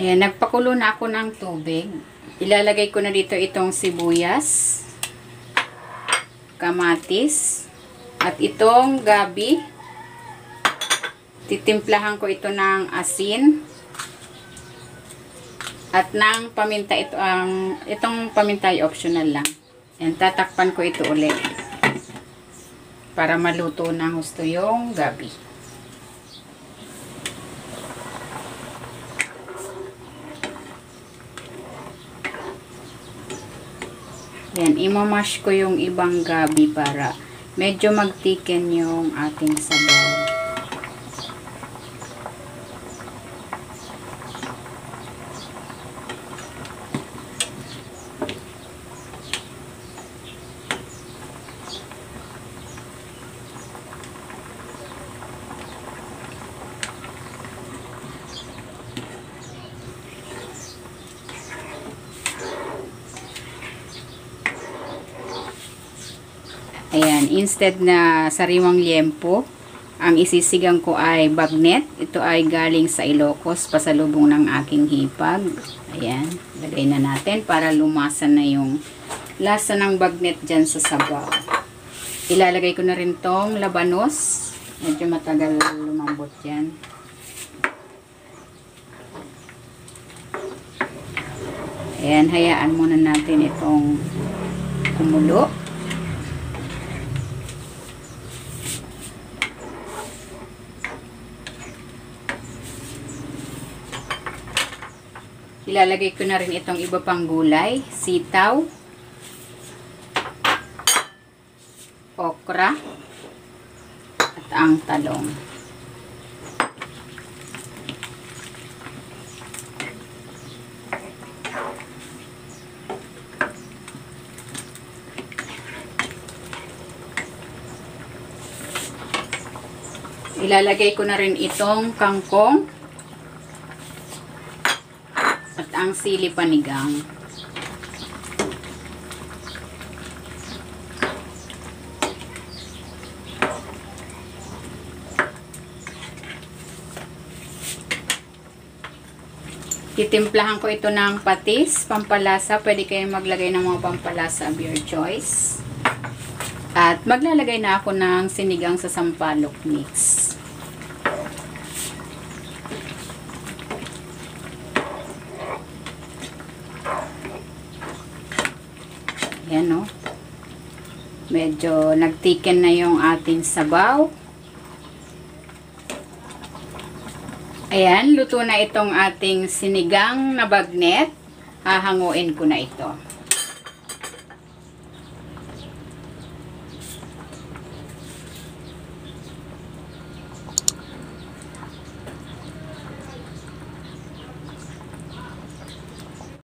Ayan, nagpakulo na ako ng tubig. Ilalagay ko na dito itong sibuyas, kamatis, at itong gabi. Titimplahan ko ito ng asin at ng paminta. Itong paminta ay optional lang. Ayan, tatakpan ko ito ulit para maluto ng husto yung gabi. Yan, imamash ko yung ibang gabi para medyo magtiken yung ating sabaw. Ayan, instead na sariwang liempo, ang isisigang ko ay bagnet. Ito ay galing sa Ilocos, pasalubong ng aking hipag. Ayan, lagay na natin para lumasa na yung lasa ng bagnet dyan sa sabaw. Ilalagay ko na rin tong labanos. Medyo matagal lumambot yan. Ayan, hayaan muna natin itong kumulo. Ilalagay ko na rin itong iba pang gulay, sitaw, okra, at ang talong. Ilalagay ko na rin itong kangkong at ang sili panigang. Titimplahan ko ito ng patis, pampalasa. Pwede kayong maglagay ng mga pampalasa of your choice. At maglalagay na ako ng sinigang sa sampalok mix. Ayan, no? Medyo nagtiken na yung ating sabaw. Ayan, luto na itong ating sinigang na bagnet. Hahanguin ko na ito.